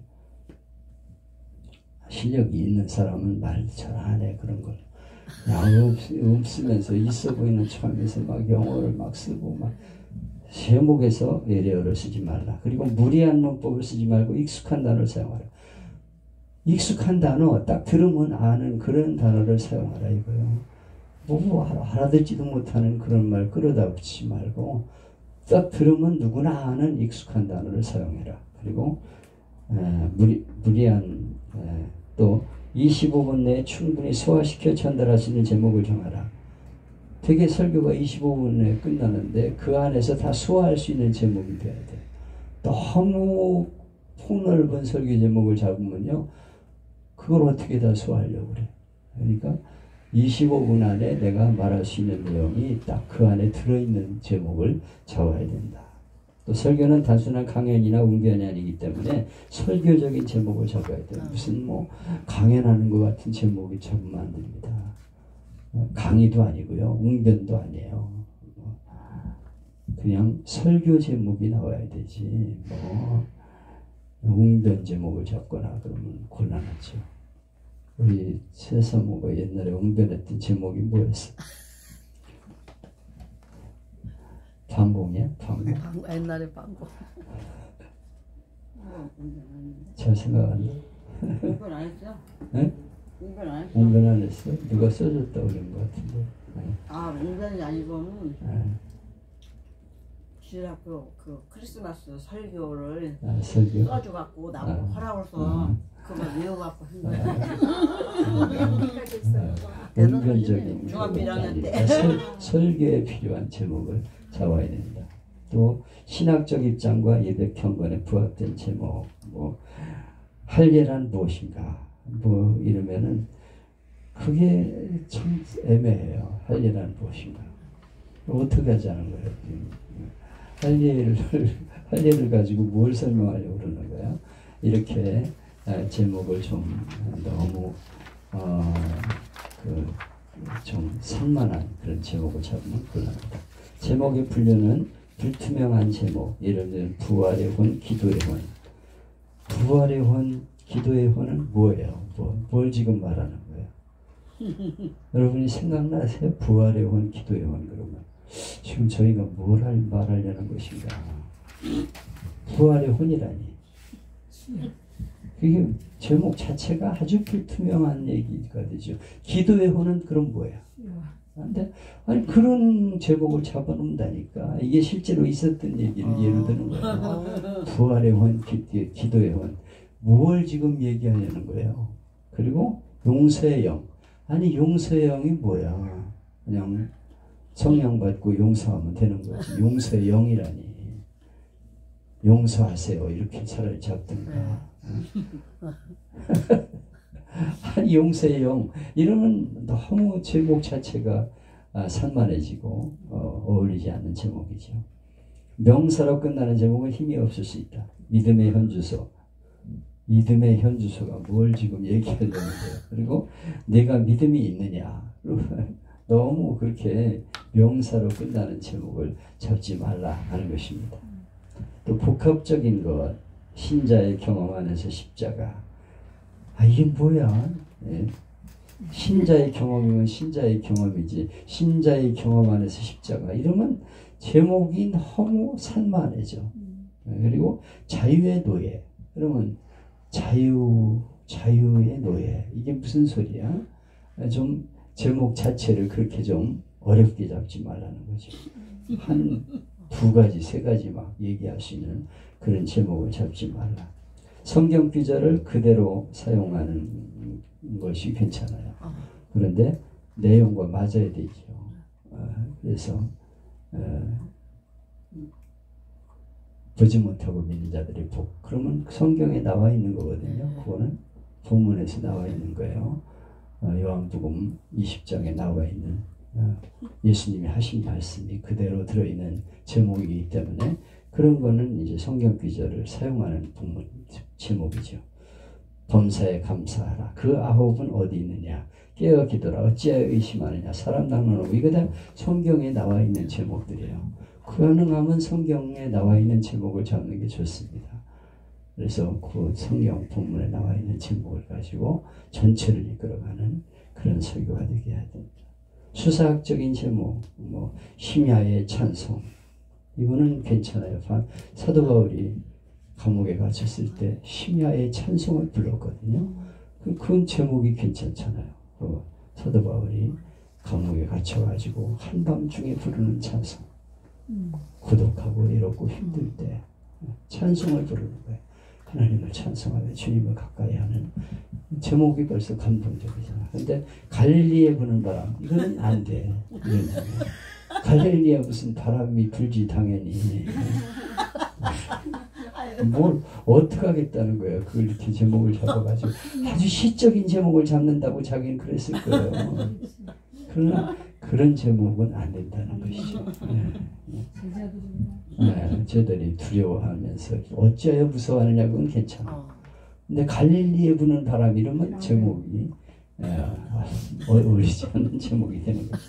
실력이 있는 사람은 말 잘 안 해, 그런 걸. 없으면서 있어 보이는 척하면서 막 영어를 막 쓰고, 막 제목에서 외래어를 쓰지 말라. 그리고 무리한 문법을 쓰지 말고 익숙한 단어를 사용하라. 익숙한 단어 딱 들으면 아는 그런 단어를 사용하라 이거요. 뭐 알아듣지도 못하는 그런 말 끌어다 붙이지 말고 딱 들으면 누구나 아는 익숙한 단어를 사용해라. 그리고 무리한 또 25분 내에 충분히 소화시켜 전달할 수 있는 제목을 정하라. 되게 설교가 25분 내에 끝나는데 그 안에서 다 소화할 수 있는 제목이 돼야 돼. 너무 폭넓은 설교 제목을 잡으면요, 그걸 어떻게 다 소화하려고 그래. 그러니까 25분 안에 내가 말할 수 있는 내용이 딱 그 안에 들어있는 제목을 잡아야 된다. 또 설교는 단순한 강연이나 웅변이 아니기 때문에 설교적인 제목을 잡아야 돼요. 무슨 뭐 강연하는 것 같은 제목이 잡으면 안 됩니다. 강의도 아니고요, 웅변도 아니에요. 그냥 설교 제목이 나와야 되지, 뭐 웅변 제목을 잡거나 그러면 곤란하죠. 우리 세사모가 옛날에 웅변했던 제목이 뭐였어? 방공이야? 방공?
옛날에 방공.
잘 생각 안 나?
공부를 안 했어?
네?
공부를 안 했어?
웅변 안 했어? 누가 써줬다고 그런 것 같은데. 네.
공부이 아니고
네.
주일학교 그 크리스마스 설교를
설교?
써줘갖고 나보고 허락을서 그걸 외워갖고 한 거야.
여기까지 있어요.
웅변적인
중학교 1학년 때.
설교에 필요한 제목을 잡아야 된다. 또 신학적 입장과 예배 경건에 부합된 제목, 뭐 할례란 무엇인가, 뭐 이러면은 그게 참 애매해요. 할례란 무엇인가, 어떻게 하자는 거예요? 할례를 가지고 뭘 설명하려고 그러는 거야? 이렇게 제목을 좀 너무 좀 산만한 그런 제목을 잡으면 곤란합니다. 제목의 분류는 불투명한 제목, 예를 들면 부활의 혼, 기도의 혼. 부활의 혼, 기도의 혼은 뭐예요? 뭘 지금 말하는 거예요? 여러분이 생각나세요? 부활의 혼, 기도의 혼 그러면 지금 저희가 뭘 말하려는 것인가? 부활의 혼이라니. 그게 제목 자체가 아주 불투명한 얘기가 되죠. 기도의 혼은 그럼 뭐야? 근데 아니 그런 제목을 잡아놓는다니까. 이게 실제로 있었던 얘기를 예로 드는 거예요. 부활의 혼, 기도의 혼. 뭘 지금 얘기하려는 거예요? 그리고 용서의 영. 아니 용서의 영이 뭐야? 그냥 성령 받고 용서하면 되는 거지. 용서의 영이라니. 용서하세요. 이렇게 차라리 잡든가. 아니 용서의 영. 이러면 너무 제목 자체가 산만해지고 어울리지 않는 제목이죠. 명사로 끝나는 제목은 힘이 없을 수 있다. 믿음의 현주소. 믿음의 현주소가 뭘 지금 얘기하려는 거예요. 그리고 내가 믿음이 있느냐. 너무 그렇게 명사로 끝나는 제목을 잡지 말라 하는 것입니다. 또 복합적인 것, 신자의 경험 안에서 십자가. 이게 뭐야? 예. 신자의 경험이면 신자의 경험이지, 신자의 경험 안에서 십자가 이러면 제목이 너무 산만해져. 그리고 자유의 노예. 그러면 자유 자유의 노예. 이게 무슨 소리야? 좀 제목 자체를 그렇게 좀 어렵게 잡지 말라는 거죠. 한 두 가지, 세 가지 막 얘기할 수 있는 그런 제목을 잡지 말라. 성경 구절을 그대로 사용하는 것이 괜찮아요. 그런데 내용과 맞아야 되죠. 그래서 보지 못하고 믿는 자들의 복. 그러면 성경에 나와 있는 거거든요. 그거는 본문에서 나와 있는 거예요. 요한복음 20장에 나와 있는 예수님이 하신 말씀이 그대로 들어있는 제목이기 때문에 그런 거는 이제 성경 구절을 사용하는 본문 제목이죠. 범사에 감사하라. 그 아홉은 어디 있느냐. 깨어 기도라. 어찌하여 의심하느냐. 사람 낚는 이거 다 성경에 나와 있는 제목들이에요. 가능하면 성경에 나와 있는 제목을 잡는 게 좋습니다. 그래서 그 성경 본문에 나와 있는 제목을 가지고 전체를 이끌어가는 그런 설교가 되게 해야 됩니다. 수사학적인 제목, 뭐 심야의 찬송, 이거는 괜찮아요. 사도 바울이 감옥에 갇혔을 때 심야의 찬송을 불렀거든요. 그건 제목이 괜찮잖아요. 사도 바울이 감옥에 갇혀가지고 한밤중에 부르는 찬송, 고독하고 외롭고 힘들 때 찬송을 부르는 거예요. 하나님을 찬송하며 주님을 가까이 하는 제목이 벌써 감동적이잖아. 근데 갈릴리에 부는 바람, 이거는 안 돼. 갈릴리에 무슨 바람이 불지 당연히. 뭘 어떻게 하겠다는 거예요. 그걸 이렇게 제목을 잡아가지고 아주 시적인 제목을 잡는다고 자기는 그랬을 거예요. 그러나 그런 제목은 안 된다는 것이죠. 저들이 두려워하면서 어찌하여 무서워하느냐, 그건 괜찮아. 근데 갈릴리에 부는 바람 이러면 제목이 어울리지 않는 제목이 되는 거죠.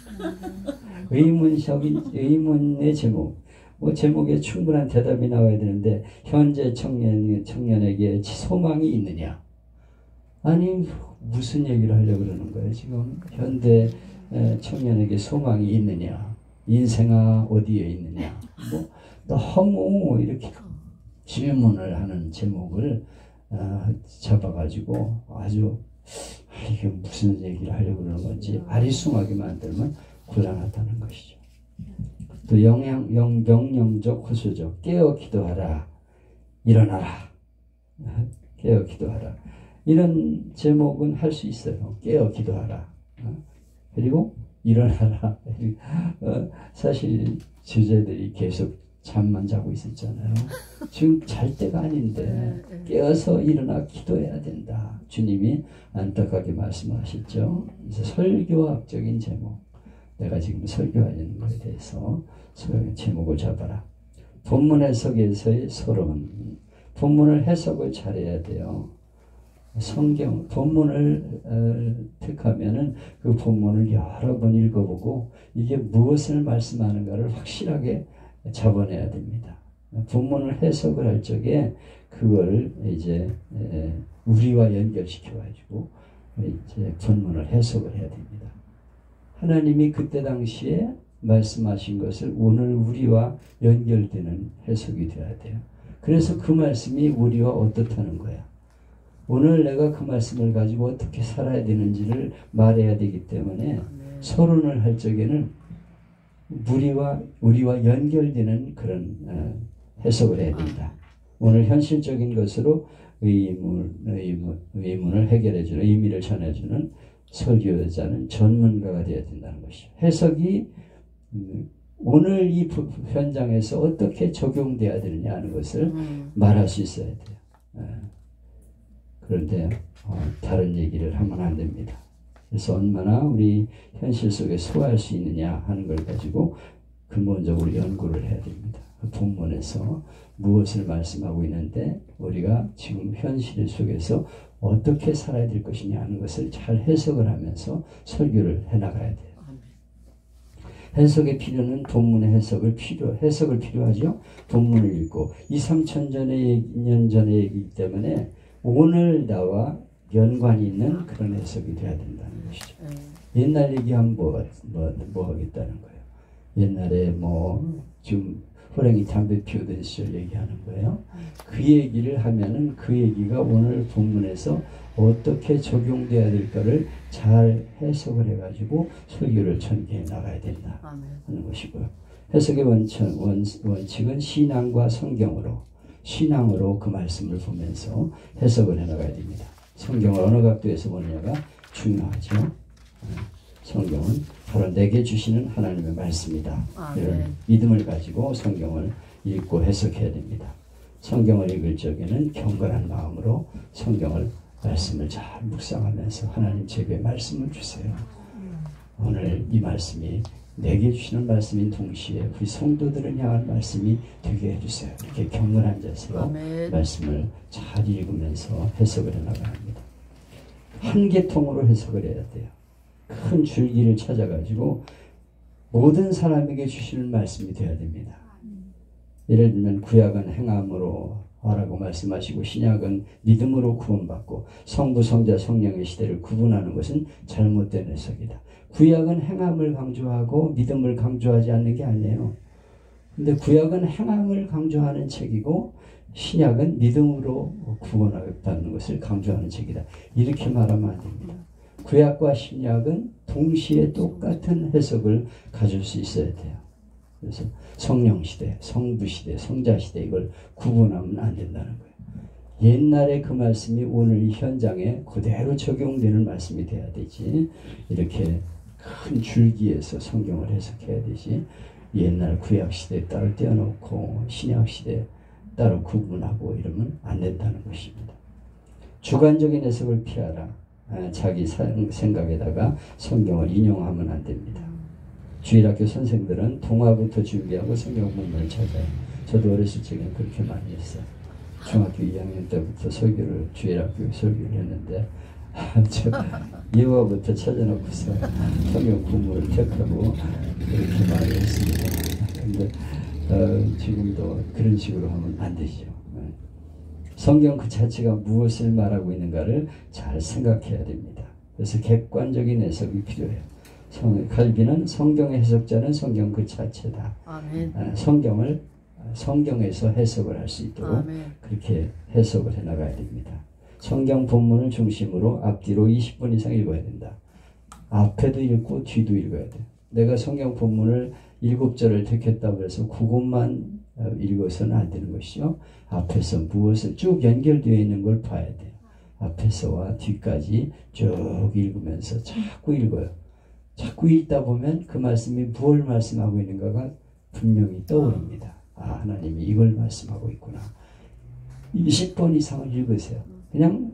의문의 제목. 뭐 제목에 충분한 대답이 나와야 되는데 현재 청년에게 소망이 있느냐? 아니 무슨 얘기를 하려고 그러는 거예요? 지금 현대 청년에게 소망이 있느냐? 인생아 어디에 있느냐? 뭐 너무 이렇게 질문을 하는 제목을 잡아가지고 아주 이게 무슨 얘기를 하려고 그러는 건지 아리송하게 만들면 곤란하다는 것이죠. 또 명령적 호소적 깨어 기도하라. 일어나라. 깨어 기도하라. 이런 제목은 할 수 있어요. 깨어 기도하라. 그리고 일어나라. 사실 주제들이 계속 잠만 자고 있었잖아요. 지금 잘 때가 아닌데 깨어서 일어나 기도해야 된다. 주님이 안타깝게 말씀하셨죠. 그래서 설교학적인 제목, 내가 지금 설교하는 것에 대해서 제목을 잡아라. 본문 해석에서의 서론, 본문을 해석을 잘해야 돼요. 성경 본문을 택하면은 그 본문을 여러 번 읽어보고 이게 무엇을 말씀하는가를 확실하게 잡아내야 됩니다. 본문을 해석을 할 적에 그걸 이제 우리와 연결시켜가지고 이제 본문을 해석을 해야 됩니다. 하나님이 그때 당시에 말씀하신 것을 오늘 우리와 연결되는 해석이 돼야 돼요. 그래서 그 말씀이 우리와 어떻다는 거야. 오늘 내가 그 말씀을 가지고 어떻게 살아야 되는지를 말해야 되기 때문에 서론을 할 적에는 우리와 연결되는 그런 해석을 해야 된다. 오늘 현실적인 것으로 의문을 해결해주는, 의미를 전해주는 설교자는 전문가가 되어야 된다는 것이죠. 해석이 오늘 이 현장에서 어떻게 적용돼야 되느냐 하는 것을 말할 수 있어야 돼요. 그런데 다른 얘기를 하면 안 됩니다. 그래서 얼마나 우리 현실 속에 소화할 수 있느냐 하는 걸 가지고 근본적으로 연구를 해야 됩니다. 그 본문에서 무엇을 말씀하고 있는데 우리가 지금 현실 속에서 어떻게 살아야 될 것이냐 하는 것을 잘 해석을 하면서 설교를 해나가야 돼요. 해석의 필요는 본문의 해석을 필요하죠. 본문을 읽고 2,000~3,000 년 전의 얘기이기 때문에 오늘 나와 연관이 있는 그런 해석이 돼야 된다는 것이죠. 옛날 얘기하면 뭐 하겠다는 거예요. 옛날에 지금 호랑이 담배 피우던 시절 얘기하는 거예요. 그 얘기를 하면은 그 얘기가 오늘 본문에서 어떻게 적용돼야 될까를 잘 해석을 해가지고 설교를 전개해 나가야 된다 하는 것이고요. 해석의 원칙은 신앙과 성경으로, 신앙으로 그 말씀을 보면서 해석을 해나가야 됩니다. 성경을 어느 각도에서 보느냐가 중요하죠. 성경은 바로 내게 주시는 하나님의 말씀이다. 이런 믿음을 가지고 성경을 읽고 해석해야 됩니다. 성경을 읽을 적에는 경건한 마음으로 성경을 말씀을 잘 묵상하면서 하나님 제게 말씀을 주세요. 오늘 이 말씀이 내게 주시는 말씀인 동시에 우리 성도들을 향한 말씀이 되게 해주세요. 이렇게 경건한 자세로 말씀을 잘 읽으면서 해석을 해나가야 합니다. 한 계통으로 해석을 해야 돼요. 큰 줄기를 찾아가지고 모든 사람에게 주시는 말씀이 되어야 됩니다. 예를 들면 구약은 행함으로 하라고 말씀하시고 신약은 믿음으로 구원받고 성부, 성자, 성령의 시대를 구분하는 것은 잘못된 해석이다. 구약은 행함을 강조하고 믿음을 강조하지 않는 게 아니에요. 근데 구약은 행함을 강조하는 책이고 신약은 믿음으로 구원받는 것을 강조하는 책이다. 이렇게 말하면 안 됩니다. 구약과 신약은 동시에 똑같은 해석을 가질 수 있어야 돼요. 그래서 성령 시대, 성부 시대, 성자 시대 이걸 구분하면 안 된다는 거예요. 옛날에 그 말씀이 오늘 현장에 그대로 적용되는 말씀이 돼야 되지. 이렇게 큰 줄기에서 성경을 해석해야 되지. 옛날 구약 시대에 따로 떼어놓고 신약 시대에 따로 구분하고 이러면 안 된다는 것입니다. 주관적인 해석을 피하라. 자기 생각에다가 성경을 인용하면 안 됩니다. 주일학교 선생들은 동화부터 준비하고 성경 본문을 찾아요. 저도 어렸을 적에는 그렇게 많이 했어요. 중학교 2학년 때부터 설교를 주일학교 설교를 했는데 예화부터 찾아놓고서 성경 본문을 택하고 그렇게 많이 했습니다. 근데 지금도 그런 식으로 하면 안 되죠. 성경 그 자체가 무엇을 말하고 있는가를 잘 생각해야 됩니다. 그래서 객관적인 해석이 필요해요. 칼빈은 성경의 해석자는 성경 그 자체다. 성경을 성경에서 해석을 할 수 있도록 그렇게 해석을 해나가야 됩니다. 성경 본문을 중심으로 앞뒤로 20분 이상 읽어야 된다. 앞에도 읽고 뒤도 읽어야 돼. 내가 성경 본문을 7절을 택했다고 해서 그것만 읽어서는 안 되는 것이죠. 앞에서 무엇을 쭉 연결되어 있는 걸 봐야 돼요. 앞에서와 뒤까지 쭉 읽으면서 자꾸 읽어요. 자꾸 읽다 보면 그 말씀이 무엇을 말씀하고 있는가가 분명히 떠오릅니다. 하나님이 이걸 말씀하고 있구나. 20번 이상을 읽으세요. 그냥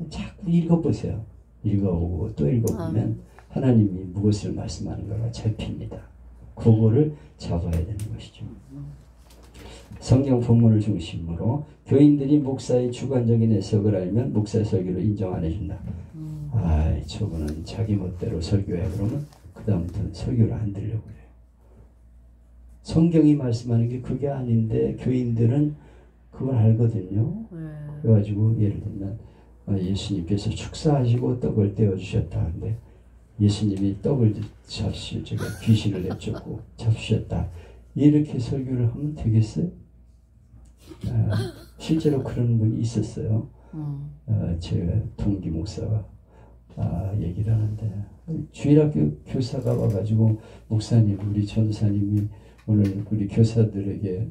자꾸 읽어보세요. 읽어보고 또 읽어보면 하나님이 무엇을 말씀하는가가 잡힙니다. 그거를 잡아야 되는 것이죠. 성경 본문을 중심으로 교인들이 목사의 주관적인 해석을 알면 목사의 설교를 인정 안 해준다. 저분은 자기 멋대로 설교해. 그러면 그 다음부터는 설교를 안 들으려고 그래요. 성경이 말씀하는 게 그게 아닌데 교인들은 그걸 알거든요. 그래가지고 예를 들면 예수님께서 축사하시고 떡을 떼어주셨다 하는데 예수님이 떡을 제가 귀신을 내쫓고 잡수셨다. 이렇게 설교를 하면 되겠어요? 실제로 그런 분이 있었어요. 제가 동기 목사가 얘기를 하는데 주일학교 교사가 와가지고 목사님, 우리 전사님이 오늘 우리 교사들에게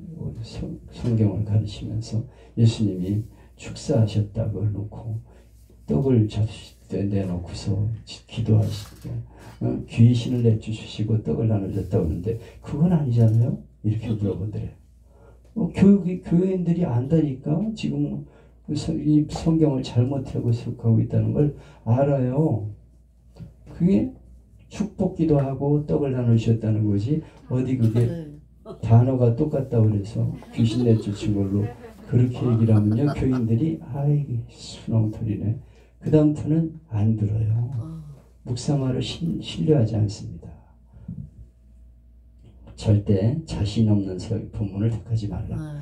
성경을 가르치면서 예수님이 축사하셨다고 놓고 떡을 내놓고서 기도하시고 귀신을 내주시고 떡을 나눠줬다고 하는데 그건 아니잖아요? 이렇게 물어보더래요. 교회인들이 안다니까 지금 이 성경을 잘못하고 해석하고 있다는 걸 알아요. 그게 축복기도 하고 떡을 나누셨다는 거지 어디 그게 단어가 똑같다고 그래서 귀신 내쫓은 걸로 그렇게 얘기를 하면요 교인들이 순엉터리네. 그 다음부터는 안 들어요. 목사 말을 신뢰하지 않습니다. 절대 자신 없는 본문을 택하지 말라.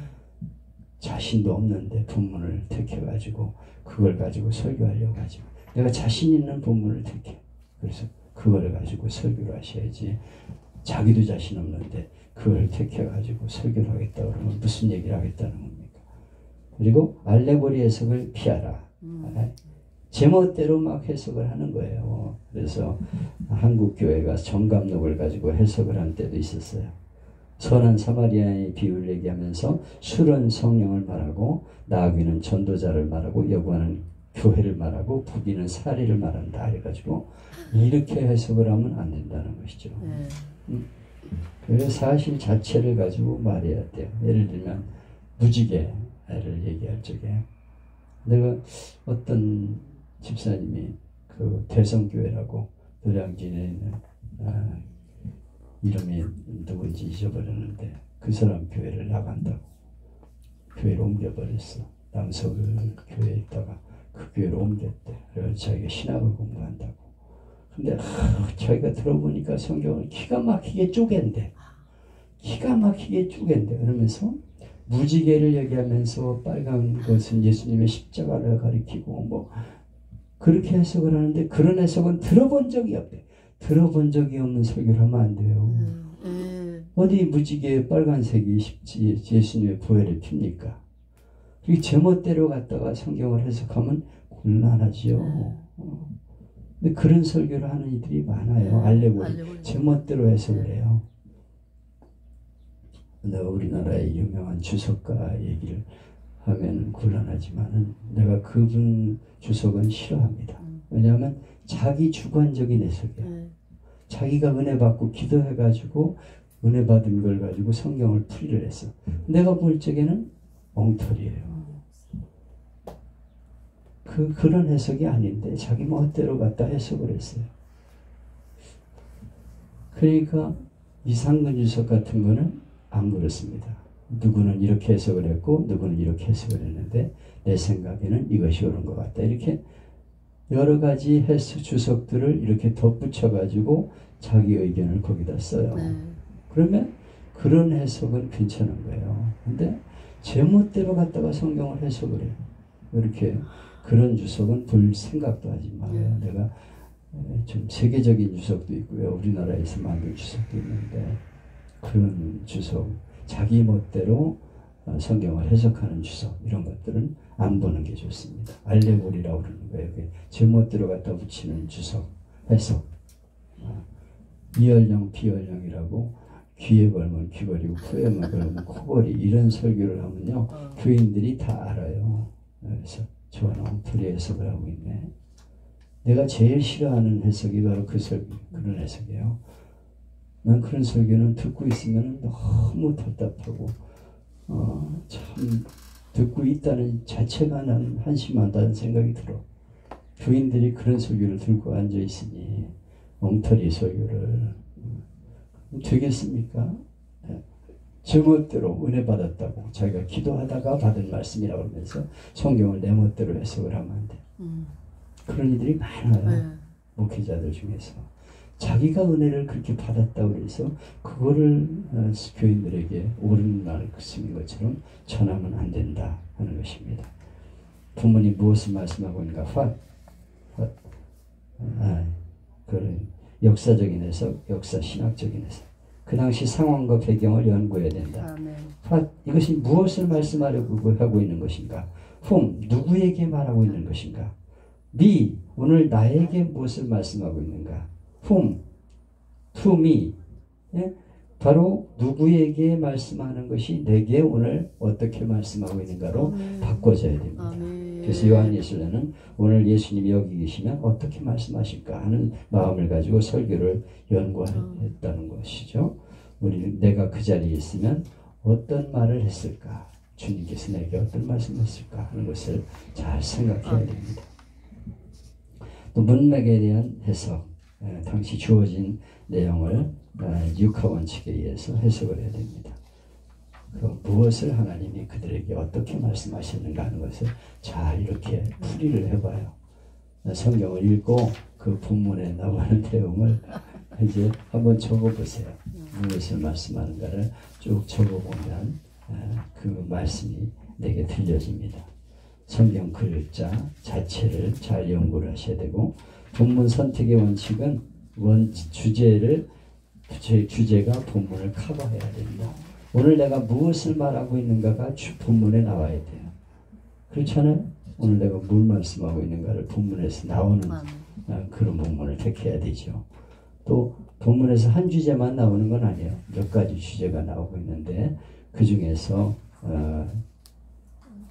자신도 없는데 본문을 택해가지고 그걸 가지고 설교하려고 하지 마. 내가 자신 있는 본문을 택해. 그래서 그걸 가지고 설교를 하셔야지. 자기도 자신 없는데 그걸 택해가지고 설교를 하겠다 그러면 무슨 얘기를 하겠다는 겁니까? 그리고 알레고리 해석을 피하라. 제멋대로 막 해석을 하는 거예요. 그래서 한국 교회가 정감록을 가지고 해석을 한 때도 있었어요. 선한 사마리아의 비유를 얘기하면서 술은 성령을 말하고 나귀는 전도자를 말하고 여관은 교회를 말하고 부귀는 사리를 말한다 해가지고 이렇게 해석을 하면 안 된다는 것이죠. 그래서 사실 자체를 가지고 말해야 돼요. 예를 들면 무지개를 얘기할 적에 내가 어떤 집사님이 그 대성교회라고 노량진에 있는 이름이 누군지 잊어버렸는데 그 사람 교회를 나간다고 교회를 옮겨버렸어. 남서울 교회에 있다가 그 교회로 옮겼대. 그래서 자기가 신학을 공부한다고. 근데 자기가 들어보니까 성경을 기가 막히게 쪼갠대. 기가 막히게 쪼갠대. 그러면서 무지개를 얘기하면서 빨간 것은 예수님의 십자가를 가리키고 뭐 그렇게 해석을 하는데 그런 해석은 들어본 적이 없대. 들어본 적이 없는 설교를 하면 안 돼요. 어디 무지개 빨간색이 예수님의 부활을 핍니까? 그리고 제멋대로 갖다가 성경을 해석하면 곤란하지요. 근데 그런 설교를 하는 이들이 많아요. 알레고리. 제멋대로 해석을 해요. 근데 우리나라의 유명한 주석가 얘기를 하면 곤란하지만은 내가 그분 주석은 싫어합니다. 왜냐하면 자기 주관적인 해석이에요. 자기가 은혜 받고 기도해가지고 은혜 받은 걸 가지고 성경을 풀이를 했어. 내가 볼 적에는 엉터리예요. 그런 해석이 아닌데 자기 멋대로 갖다 해석을 했어요. 그러니까 이상근 주석 같은 거는 안 그렇습니다. 누구는 이렇게 해석을 했고 누구는 이렇게 해석을 했는데 내 생각에는 이것이 옳은 것 같다. 이렇게 여러 가지 해석 주석들을 이렇게 덧붙여 가지고 자기 의견을 거기다 써요. 그러면 그런 해석은 괜찮은 거예요. 근데 제멋대로 갖다가 성경을 해석을 해요. 이렇게 그런 주석은 볼 생각도 하지 마요. 내가 좀 세계적인 주석도 있고요. 우리나라에서 만든 주석도 있는데 그런 주석, 자기 멋대로 성경을 해석하는 주석 이런 것들은 안 보는 게 좋습니다. 알레고리라고 그러는 거예요. 제멋대로 갖다 붙이는 주석, 해석. 이얼령, 비얼령이라고 귀에 걸면 귀걸이고 코에 걸면 코걸이 이런 설교를 하면요. 교인들이 다 알아요. 그래서 저는 엉터리 해석을 하고 있네. 내가 제일 싫어하는 해석이 바로 그 설교, 그런 해석이에요. 난 그런 설교는 듣고 있으면 너무 답답하고 참 듣고 있다는 자체가 난 한심하다는 생각이 들어. 교인들이 그런 설교를 들고 앉아 있으니 엉터리 설교를 되겠습니까? 제멋대로 은혜 받았다고 자기가 기도하다가 받은 말씀이라고 하면서 성경을 내 멋대로 해석을 하면 안 돼. 그런 이들이 많아요. 목회자들 중에서. 자기가 은혜를 그렇게 받았다고 해서 그거를 교인들에게 옳은 말씀인 것처럼 전하면 안 된다 하는 것입니다. 부모님 무엇을 말씀하고 있는가? 그런 역사적인 해석, 역사 신학적인 해석. 그 당시 상황과 배경을 연구해야 된다. 이것이 무엇을 말씀하려고 하고 있는 것인가? 누구에게 말하고 있는 것인가? 오늘 나에게 무엇을 말씀하고 있는가? to me. 예? 바로 누구에게 말씀하는 것이 내게 오늘 어떻게 말씀하고 있는가로 바꿔져야 됩니다. 그래서 요한예술가는 오늘 예수님이 여기 계시면 어떻게 말씀하실까 하는 마음을 가지고 설교를 연구했다는 것이죠. 내가 그 자리에 있으면 어떤 말을 했을까? 주님께서 내게 어떤 말씀을 했을까 하는 것을 잘 생각해야 됩니다. 또 문맥에 대한 해석, 당시 주어진 내용을 육하 원칙에 의해서 해석을 해야 됩니다. 무엇을 하나님이 그들에게 어떻게 말씀하시는가 하는 것을 잘 이렇게 풀이를 해봐요. 성경을 읽고 그 본문에 나오는 내용을 이제 한번 적어보세요. 무엇을 말씀하는가를 쭉 적어보면 그 말씀이 내게 들려집니다. 성경 글자 자체를 잘 연구를 하셔야 되고 본문 선택의 원칙은 주제가 본문을 커버해야 됩니다. 오늘 내가 무엇을 말하고 있는가가 본문에 나와야 돼요. 그렇잖아요? 오늘 내가 뭘 말씀하고 있는가를 본문에서 나오는
아멘.
그런 본문을 택해야 되죠. 또 본문에서 한 주제만 나오는 건 아니에요. 몇 가지 주제가 나오고 있는데 그 중에서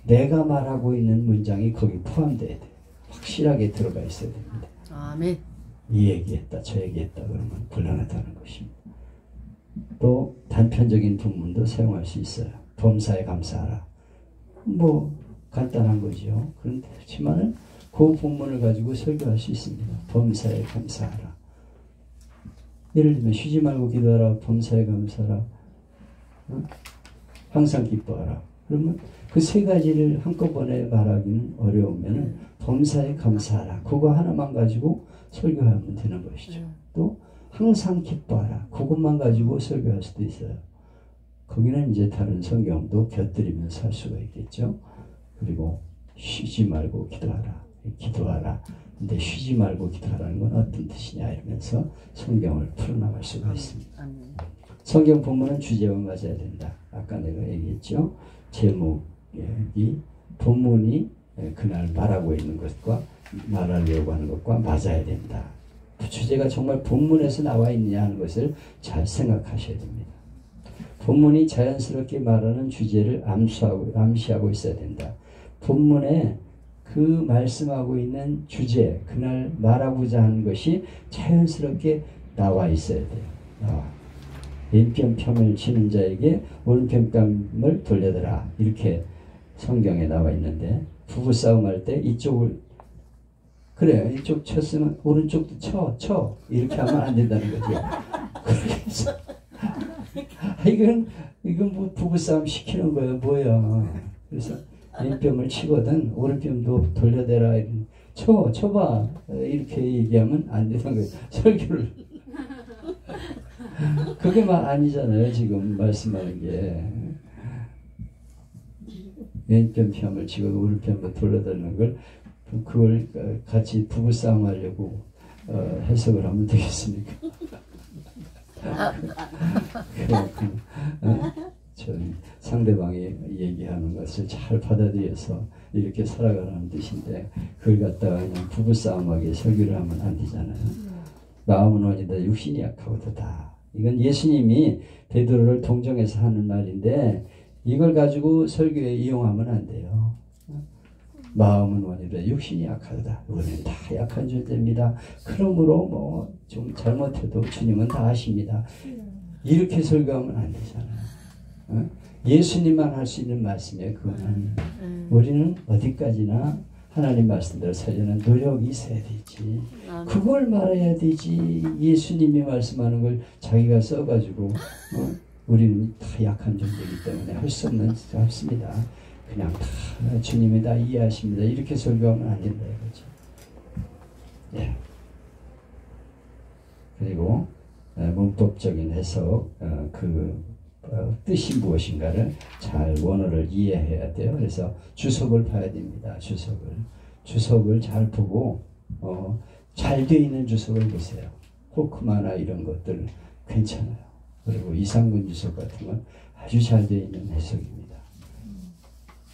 내가 말하고 있는 문장이 거기 포함돼야 돼요. 확실하게 들어가 있어야 됩니다.
아멘.
이 얘기했다 저 얘기했다 그러면 곤란하다는 것입니다. 또 단편적인 본문도 사용할 수 있어요. 범사에 감사하라. 뭐 간단한 거죠. 그렇지만은 그 본문을 가지고 설교할 수 있습니다. 범사에 감사하라. 예를 들면 쉬지 말고 기도하라. 범사에 감사하라. 항상 기뻐하라. 그러면 그 세 가지를 한꺼번에 말하기는 어려우면 범사에 감사하라. 그거 하나만 가지고 설교하면 되는 것이죠. 또 항상 기뻐하라. 그것만 가지고 설교할 수도 있어요. 거기는 이제 다른 성경도 곁들이면서 할 수가 있겠죠. 그리고 쉬지 말고 기도하라. 기도하라. 근데 쉬지 말고 기도하라는 건 어떤 뜻이냐 이러면서 성경을 풀어나갈 수가 있습니다. 성경 본문은 주제와 맞아야 된다. 아까 내가 얘기했죠. 제목이 본문이 그날 말하고 있는 것과 말하려고 하는 것과 맞아야 된다. 그 주제가 정말 본문에서 나와 있느냐 하는 것을 잘 생각하셔야 됩니다. 본문이 자연스럽게 말하는 주제를 암시하고 있어야 된다. 본문에 그 말씀하고 있는 주제, 그날 말하고자 하는 것이 자연스럽게 나와 있어야 돼요. 나와. 왼편 폄을 치는 자에게 오른편감을 돌려더라. 이렇게 성경에 나와 있는데 부부싸움 할 때 이쪽을 그래 이쪽 쳤으면 오른쪽도 쳐 이렇게 하면 안 된다는 거죠. 그래서 이건 뭐 부부싸움 시키는 거야 뭐야. 그래서 왼편을 치거든 오른편도 돌려대라. 쳐봐 이렇게 얘기하면 안 되는 거예요. 설교를 그게 말 아니잖아요. 지금 말씀하는 게 왼편 편을 치고 오른편을 돌려대는 걸 그걸 같이 부부싸움 하려고 해석을 하면 되겠습니까? 상대방이 얘기하는 것을 잘 받아들여서 이렇게 살아가라는 뜻인데 그걸 갖다가 그냥 부부싸움하게 설교를 하면 안 되잖아요. 마음은 원이다 육신이 약하고도다. 이건 예수님이 베드로를 동정해서 하는 말인데 이걸 가지고 설교에 이용하면 안 돼요. 마음은 원이다 육신이 약하다. 우리는 다 약한 존재입니다. 그러므로 뭐 좀 잘못해도 주님은 다 아십니다. 이렇게 설교하면 안 되잖아요. 예수님만 할 수 있는 말씀이에요. 그거는 우리는 어디까지나 하나님 말씀대로 살려는 노력이 있어야 되지. 그걸 말해야 되지. 예수님이 말씀하는 걸 자기가 써가지고 우리는 다 약한 존재이기 때문에 할 수 없습니다. 그냥 다 주님이 다 이해하십니다. 이렇게 설교하면 안 된다 이거죠. 예. 그리고 문법적인 해석, 뜻이 무엇인가를 잘 원어를 이해해야 돼요. 그래서 주석을 봐야 됩니다. 주석을 잘 보고 잘 되어 있는 주석을 보세요. 호크마나 이런 것들 괜찮아요. 그리고 이상군 주석 같은 건 아주 잘 되어 있는 해석입니다.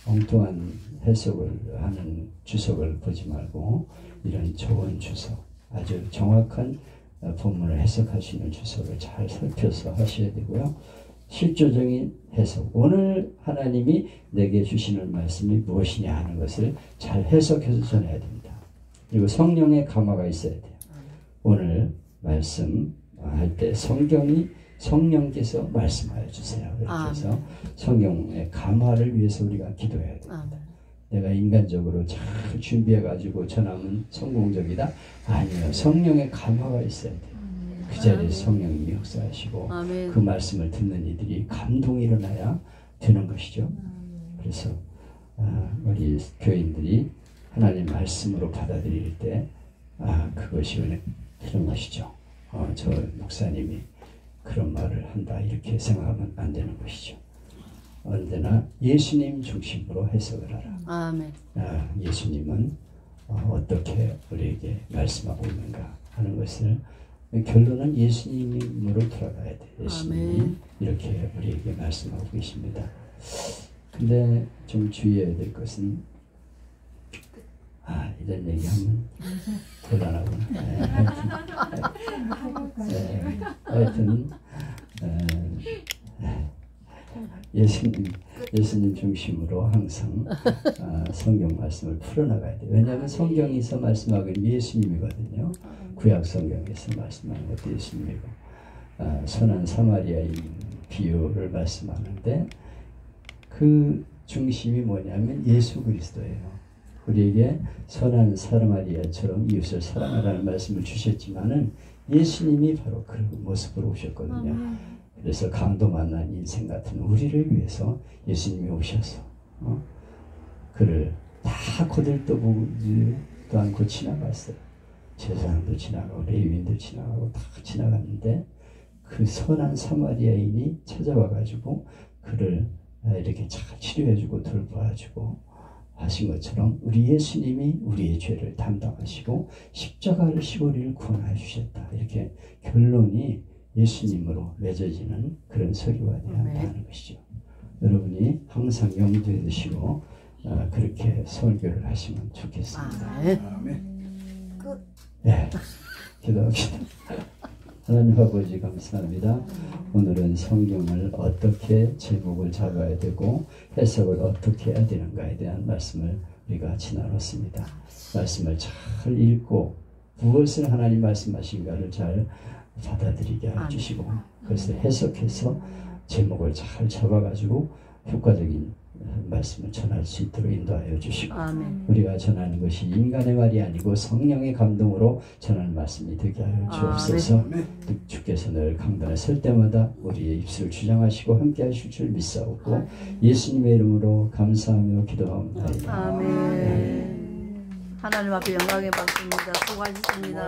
엉뚱한 해석을 하는 주석을 보지 말고 이런 좋은 주석, 아주 정확한 본문을 해석할 수 있는 주석을 잘 살펴서 하셔야 되고요. 실조적인 해석, 오늘 하나님이 내게 주시는 말씀이 무엇이냐 하는 것을 잘 해석해서 전해야 됩니다. 그리고 성령의 감화가 있어야 돼요. 오늘 말씀할 때 성령께서 말씀하여 주세요. 이렇게 해서 성령의 감화를 위해서 우리가 기도해야 됩니다. 내가 인간적으로 잘 준비해가지고 전하면 성공적이다? 아니에요. 성령의 감화가 있어야 돼요. 그 자리에서 성령이 역사하시고 그 말씀을 듣는 이들이 감동이 일어나야 되는 것이죠. 그래서 우리 교인들이 하나님 말씀으로 받아들일 때 그것이 은혜 되는 것이죠. 저 목사님이 그런 말을 한다 이렇게 생각하면 안 되는 것이죠. 언제나 예수님 중심으로 해석을 하라. 아멘. 예수님은 어떻게 우리에게 말씀하고 있는가 하는 것을 결론은 예수님으로 돌아가야 돼. 예수님이 아멘. 이렇게 우리에게 말씀하고 계십니다. 근데 좀 주의해야 될 것은 이런 얘기하면 곤란하구나. 하여튼 예수님 중심으로 항상 성경 말씀을 풀어나가야 돼요. 왜냐하면 성경에서 말씀하고 있는 예수님이거든요. 구약 성경에서 말씀하는 것도 예수님이고 선한 사마리아인 비유를 말씀하는데 그 중심이 뭐냐면 예수 그리스도예요. 우리에게 선한 사마리아처럼 이웃을 사랑하라는 말씀을 주셨지만은 예수님이 바로 그 모습으로 오셨거든요. 그래서 강도 만난 인생 같은 우리를 위해서 예수님이 오셔서 그를 다 거들떠보지도 않고 지나갔어요. 제사장도 지나가고 레위인도 지나가고 다 지나갔는데 그 선한 사마리아인이 찾아와가지고 그를 이렇게 잘 치료해주고 돌봐주고 하신 것처럼 우리 예수님이 우리의 죄를 담당하시고 십자가를 시고 우리를 구원해 주셨다. 이렇게 결론이 예수님으로 맺어지는 그런 설교가 되어야 한다는 것이죠. 여러분이 항상 염두에 두시고 그렇게 설교를 하시면 좋겠습니다.
끝.
네, 기도합시다. 하나님 아버지 감사합니다. 오늘은 성경을 어떻게 제목을 잡아야 되고 해석을 어떻게 해야 되는가에 대한 말씀을 우리가 같이 나눴습니다. 말씀을 잘 읽고 무엇을 하나님 말씀하신가를 잘 받아들이게 해주시고 그것을 해석해서 제목을 잘 잡아가지고 효과적인 말씀을 전할 수 있도록 인도하여 주시고 우리가 전하는 것이 인간의 말이 아니고 성령의 감동으로 전하는 말씀이 되게 하여 주옵소서. 주께서 늘 강단에 설 때마다 우리의 입술을 주장하시고 함께 하실 줄 믿사오고 예수님의 이름으로 감사하며 기도합니다.
아멘. 하나님 앞에 영광의 박수입니다. 수고하셨습니다.